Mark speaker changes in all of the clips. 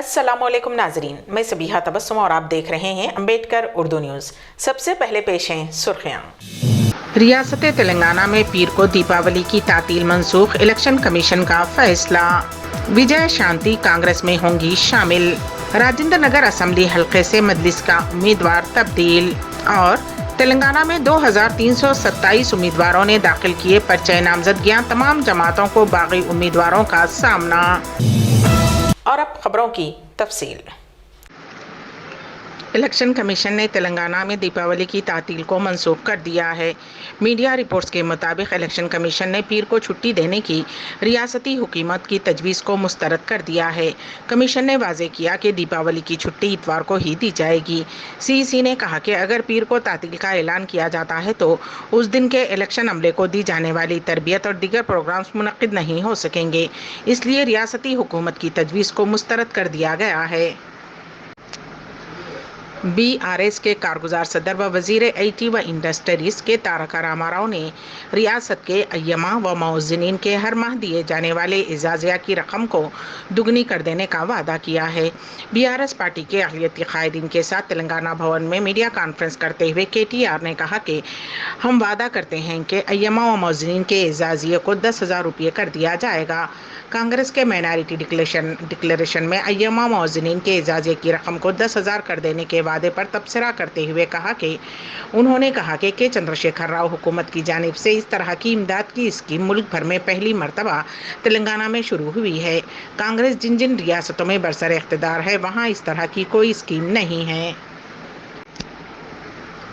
Speaker 1: अस्सलाम वालेकुम नाजरीन, मैं सबीहा तबस्सुम और आप देख रहे हैं अम्बेडकर उर्दू न्यूज़। सबसे पहले पेश हैं सुर्खियाँ। रियासत तेलंगाना में पीर को दीपावली की तातील मंसूख, इलेक्शन कमीशन का फैसला। विजय शांति कांग्रेस में होंगी शामिल। राजेंद्र नगर असेंबली हल्के से मजलिस का उम्मीदवार तब्दील। और तेलंगाना में 2327 उम्मीदवारों ने दाखिल किए पर्चे नामजदगियां, तमाम जमातों को बागी उम्मीदवारों का सामना। और अब खबरों की तफसील। इलेक्शन कमीशन ने तेलंगाना में दीपावली की तातील को मंसूख कर दिया है। मीडिया रिपोर्ट्स के मुताबिक इलेक्शन कमीशन ने पीर को छुट्टी देने की रियासती हुकूमत की तजवीज़ को मुस्तरद कर दिया है। कमीशन ने वाजे किया कि दीपावली की छुट्टी इतवार को ही दी जाएगी। सीईसी ने कहा कि अगर पीर को तातील का ऐलान किया जाता है तो उस दिन के इलेक्शन अमले को दी जाने वाली तरबियत और दीगर प्रोग्राम्स मुनक्किद नहीं हो सकेंगे, इसलिए रियासती हुकूमत की तजवीज़ को मुस्तरद कर दिया गया है। BRS के कारगुजार सदर व वजीर IT व इंडस्ट्रीज के तारक रामाराव ने रियासत के अय्यमा व मुअज्जिनीन के हर माह दिए जाने वाले एजाज़िया की रकम को दुगनी कर देने का वादा किया है। BRS पार्टी के अक़लियती कायदीन के साथ तेलंगाना भवन में मीडिया कॉन्फ्रेंस करते हुए KTR ने कहा कि हम वादा करते हैं कि अय्यमा व मुअज्जिनीन के एजाज़िये को 10,000 रुपये कर दिया जाएगा। कांग्रेस के माइनॉरिटी डिक्लेरेशन में अय्यमा मुअज्जिनीन के एजाज़िये की रकम को 10,000 कर देने के वादे पर तबसरा करते हुए कहा कि उन्होंने कहा कि के चंद्रशेखर राव हुकूमत की जानिब से इस तरह की इमदाद की स्कीम मुल्क भर में पहली मरतबा तेलंगाना में शुरू हुई है। कांग्रेस जिन जिन रियासतों में बरसर इख्तिदार है वहाँ इस तरह की कोई स्कीम नहीं है।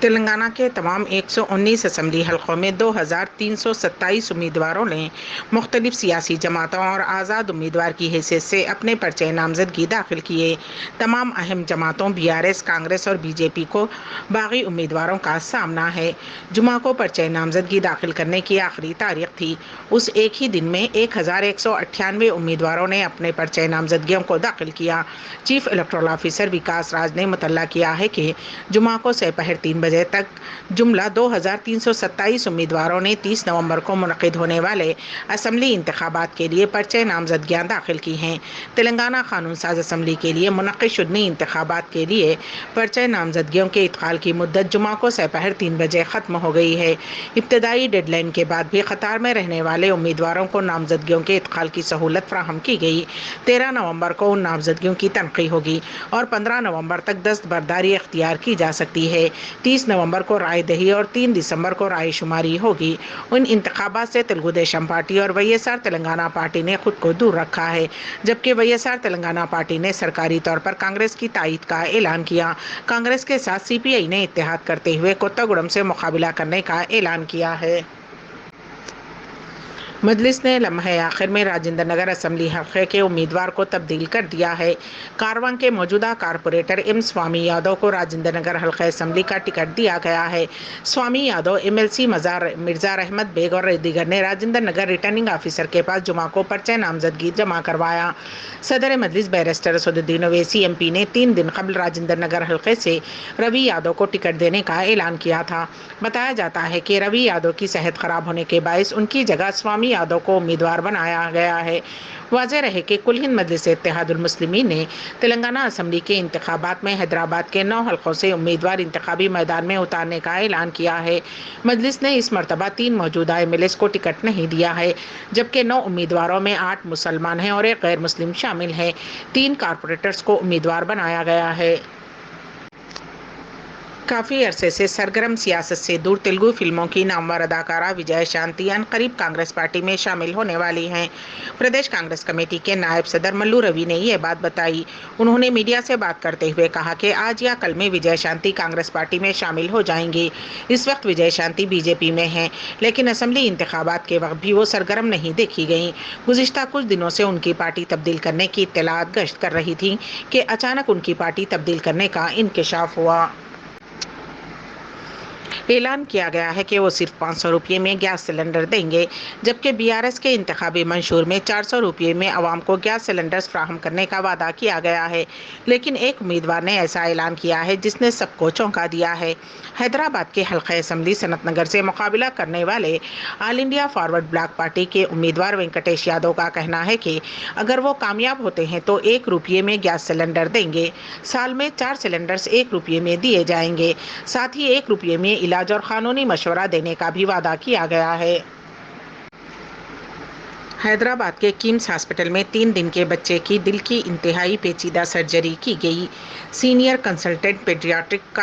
Speaker 1: तेलंगाना के तमाम 119 असम्बली हलकों में 2327 उम्मीदवारों ने मुख्तलिफ सियासी जमातों और आज़ाद उम्मीदवार की हैसियत से अपने पर्चे नामजदगी दाखिल किए। तमाम अहम जमातों BRS, कांग्रेस और BJP को बागी उम्मीदवारों का सामना है। जुमा को पर्चे नामजदगी दाखिल करने की आखिरी तारीख थी। उस एक ही दिन में 1198 उम्मीदवारों ने अपने पर्चे नामजदगियों को दाखिल किया। चीफ इलेक्टोरल ऑफिसर विकास राज ने मुतल्ला किया है कि जुमा को दोपहर 3 बजे तक जुमला 2327 उम्मीदवारों ने 30 नवंबर को मुनक़िद होने वाले असम्बली इंतखाबात के लिए पर्चे नामजदगियां दाखिल की हैं। तेलंगाना कानून साज असम्बली के लिए मुनक़िद शुदनी इंतखाबात के लिए पर्चे नामजदगियों के इत्काल की मुद्दत जुमा को दोपहर 3 बजे ख़त्म हो गई है। इब्तदाई डेडलाइन के बाद भी कतार में रहने वाले उम्मीदवारों को नामजदगियों के इत्काल की सहूलत फ्राहम की गई। 13 नवंबर को उन नामजदगियों की तनक़ी होगी और 15 नवंबर तक दस्तबरदारी इख्तियार की जा सकती है। 30 नवंबर को राय दही और 3 दिसंबर को राय शुमारी होगी। उन इंतखाबात से तेलुगु देशम पार्टी और YSR तेलंगाना पार्टी ने खुद को दूर रखा है, जबकि YSR तेलंगाना पार्टी ने सरकारी तौर पर कांग्रेस की तायद का ऐलान किया। कांग्रेस के साथ CPI ने इत्तेहाद करते हुए कोत्तागुड़म से मुकाबला करने का ऐलान किया है। मजलिस ने लम्हे आखिर में राजेंद्र नगर असेंबली हल्के के उम्मीदवार को तब्दील कर दिया है। कारवां के मौजूदा कारपोरेटर M स्वामी यादव को राजेंद्र नगर हल्के असेंबली का टिकट दिया गया है। स्वामी यादव MLC मिर्जा रहमत बेग और दीगर ने राजेंद्र नगर रिटर्निंग ऑफिसर के पास जुमा को पर्चे नामजदगी जमा करवाया। सदर मजलिस बैरिस्टर असदुद्दीन ओवैसी MP ने 3 दिन कबल राजेंद्र नगर हल्के से रवि यादव को टिकट देने का ऐलान किया था। बताया जाता है कि रवि यादव की सेहत खराब होने के बायस उनकी जगह स्वामी यादव को उम्मीदवार बनाया गया है। वाज़ेह रहे कि कुल हिंद मजलिस इत्तेहादुल मुस्लिमीन ने तेलंगाना असेंबली के इंतखाबात में हैदराबाद के 9 हल्कों से उम्मीदवार इंतखाबी मैदान में उतारने का ऐलान किया है। मजलिस ने इस मरतबा 3 मौजूदा MLAs को टिकट नहीं दिया है, जबकि 9 उम्मीदवारों में 8 मुसलमान हैं और 1 गैर मुस्लिम शामिल है। 3 कारपोरेटर्स को उम्मीदवार बनाया गया है। काफ़ी अरसे से सरगर्म सियासत से दूर तेलुगु फिल्मों की नामवर अदाकारा विजय शांति अनकरीब कांग्रेस पार्टी में शामिल होने वाली हैं। प्रदेश कांग्रेस कमेटी के नायब सदर मल्लू रवि ने यह बात बताई। उन्होंने मीडिया से बात करते हुए कहा कि आज या कल में विजय शांति कांग्रेस पार्टी में शामिल हो जाएंगी। इस वक्त विजय शांति BJP में हैं, लेकिन असम्बली इंतखाबात के वक्त भी वो सरगर्म नहीं देखी गईं। गुज़िश्ता कुछ दिनों से उनकी पार्टी तब्दील करने की इत्तलात गश्त कर रही थी कि अचानक उनकी पार्टी तब्दील करने का इंकशाफ हुआ। اعلان کیا گیا ہے کہ وہ صرف 500 روپے میں گیس سلنڈر دیں گے، جبکہ BRS کے انتخابی منشور میں 400 روپے میں عوام کو گیس سلنڈرز فراہم کرنے کا وعدہ کیا گیا ہے، لیکن ایک امیدوار نے ایسا اعلان کیا ہے جس نے سب کو چونکا دیا ہے۔ حیدرآباد کے حلقہ اسمبلی سنت نگر سے مقابلہ کرنے والے آل انڈیا فارورڈ بلاک پارٹی کے امیدوار وینکٹیش یادو کا کہنا ہے کہ اگر وہ کامیاب ہوتے ہیں تو 1 روپے میں گیس سلنڈر دیں گے، سال میں 4 سلنڈرز 1 روپے میں دیے جائیں گے، ساتھ ہی 1 روپے میں علاج اور قانونی مشورہ دینے کا بھی وعدہ کیا گیا ہے۔ حیدرآباد کے کیمز ہاسپٹل میں 3 دن کے بچے کی دل کی انتہائی پیچیدہ سرجری کی گئی۔ Senior consultant paediatric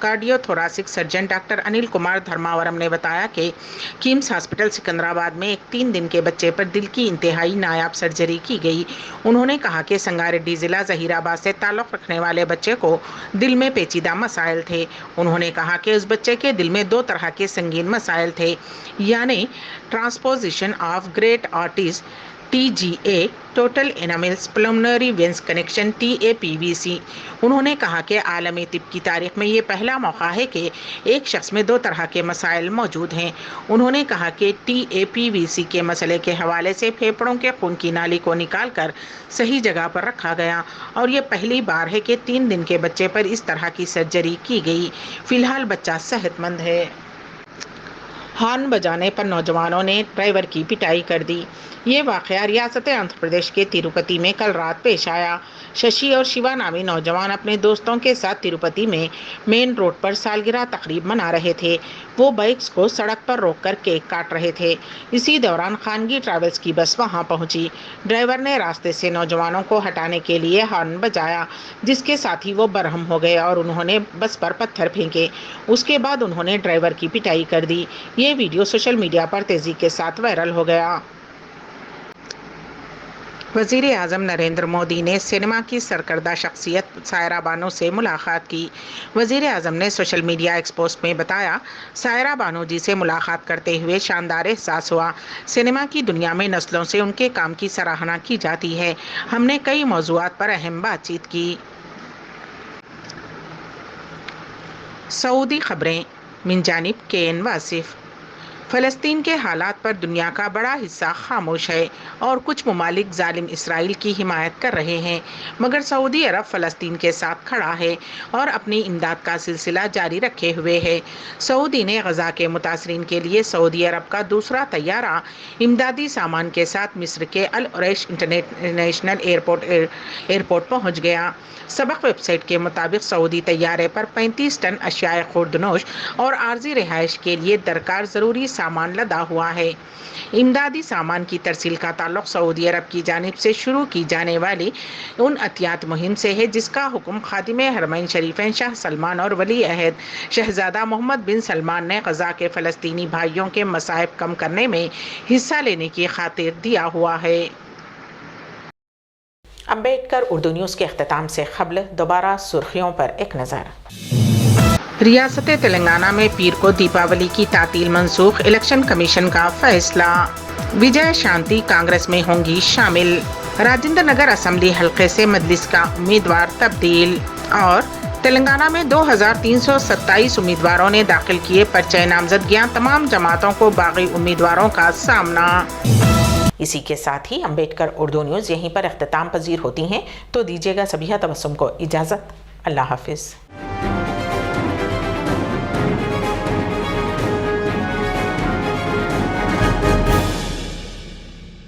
Speaker 1: cardio thoracic surgeon doctor Anil Kumar Dharmavaram نے بتایا کہ کیمز ہاسپٹل سکندرآباد میں ایک 3 دن کے بچے پر دل کی انتہائی نایاب سرجری کی گئی۔ انہوں نے کہا کہ سنگاریڈی ضلع ظہیر آباد سے تعلق رکھنے والے بچے کو دل میں پیچیدہ مسائل تھے۔ انہوں نے کہا کہ اس بچے کے دل میں 2 طرح کے سنگین مسائل تھے، یعنی transposition of great arteries TGA total anomalous pulmonary venous connection TAPVC۔ انہوں نے کہا کہ عالمی طب کی تاریخ میں یہ پہلا موقع ہے کہ ایک شخص میں 2 طرح کے مسائل موجود ہیں۔ انہوں نے کہا کہ TAPVC کے مسئلے کے حوالے سے پھیپھڑوں کے خون کی نالی کو نکال کر صحیح جگہ پر رکھا گیا اور یہ پہلی بار ہے کہ 3 دن کے بچے پر اس طرح کی سرجری کی گئی۔ فی الحال بچہ صحت مند ہے۔ ہارن بجانے پر نوجوانوں نے ڈرائیور کی پٹائی کر دی۔ یہ واقعہ ریاست آندھرا پردیش کے تروپتی میں کل رات پیش آیا۔ ششی اور شیوا نامی نوجوان اپنے دوستوں کے ساتھ تروپتی میں مین روڈ پر سالگرہ تقریب منا رہے تھے۔ وہ بائکس کو سڑک پر روک کر کیک کاٹ رہے تھے۔ اسی دوران خانگی ٹریولز کی بس وہاں پہنچی۔ ڈرائیور نے راستے سے نوجوانوں کو ہٹانے کے لیے ہارن بجایا، جس کے ساتھ ہی وہ برہم ہو گئے اور انہوں نے بس پر پتھر پھینکے۔ اس کے بعد انہوں نے ڈرائیور کی پٹائی کر دی۔ یہ ویڈیو سوشل میڈیا پر تیزی کے ساتھ وائرل ہو گیا۔ وزیر اعظم نریندر مودی نے سینما کی سرکردہ شخصیت سائرہ بانو سے ملاقات کی۔ وزیر اعظم نے سوشل میڈیا ایکس پوسٹ میں بتایا، سائرہ بانو جی سے ملاقات کرتے ہوئے شاندار احساس ہوا۔ سینما کی دنیا میں نسلوں سے ان کے کام کی سراہنا کی جاتی ہے۔ ہم نے کئی موضوعات پر اہم بات چیت کی۔ سعودی خبریں من جانب KN واصف۔ فلسطین کے حالات پر دنیا کا بڑا حصہ خاموش ہے اور کچھ ممالک ظالم اسرائیل کی حمایت کر رہے ہیں، مگر سعودی عرب فلسطین کے ساتھ کھڑا ہے اور اپنی امداد کا سلسلہ جاری رکھے ہوئے ہے۔ سعودی نے غزہ کے متاثرین کے لیے سعودی عرب کا دوسرا طیارہ امدادی سامان کے ساتھ مصر کے العریش انٹرنیشنل ایئرپورٹ پہنچ گیا۔ سبق ویب سائٹ کے مطابق سعودی طیارے پر 35 ٹن اشیاء خوردنوش اور عارضی رہائش کے لیے درکار ضروری سامان لدا ہوا ہے۔ امدادی سامان کی ترسیل کا تعلق سعودی عرب کی جانب سے شروع کی جانے والی ان عطیات مہم سے ہے جس کا حکم خادم حرمین شریفین شاہ سلمان اور ولی عہد شہزادہ محمد بن سلمان نے غزہ کے فلسطینی بھائیوں کے مصائب کم کرنے میں حصہ لینے کی خاطر دیا ہوا ہے۔ امبیڈکر اردو نیوز کے اختتام سے قبل دوبارہ سرخیوں پر ایک نظر۔ ریاست تلنگانہ میں پیر کو دیپاولی کی تعطیل منسوخ، الیکشن کمیشن کا فیصلہ۔ وجے شانتی کانگریس میں ہوں گی شامل۔ راجندر نگر اسمبلی حلقے سے مجلس کا امیدوار تبدیل۔ اور تلنگانہ میں 2327 امیدواروں نے داخل کیے پرچہ نامزدگیاں، تمام جماعتوں کو باغی امیدواروں کا سامنا۔ اسی کے ساتھ ہی امبیڈکر اردو نیوز یہیں پر اختتام پذیر ہوتی ہیں، تو دیجیے گا سبیہ تبسم کو اجازت۔ اللہ حافظ۔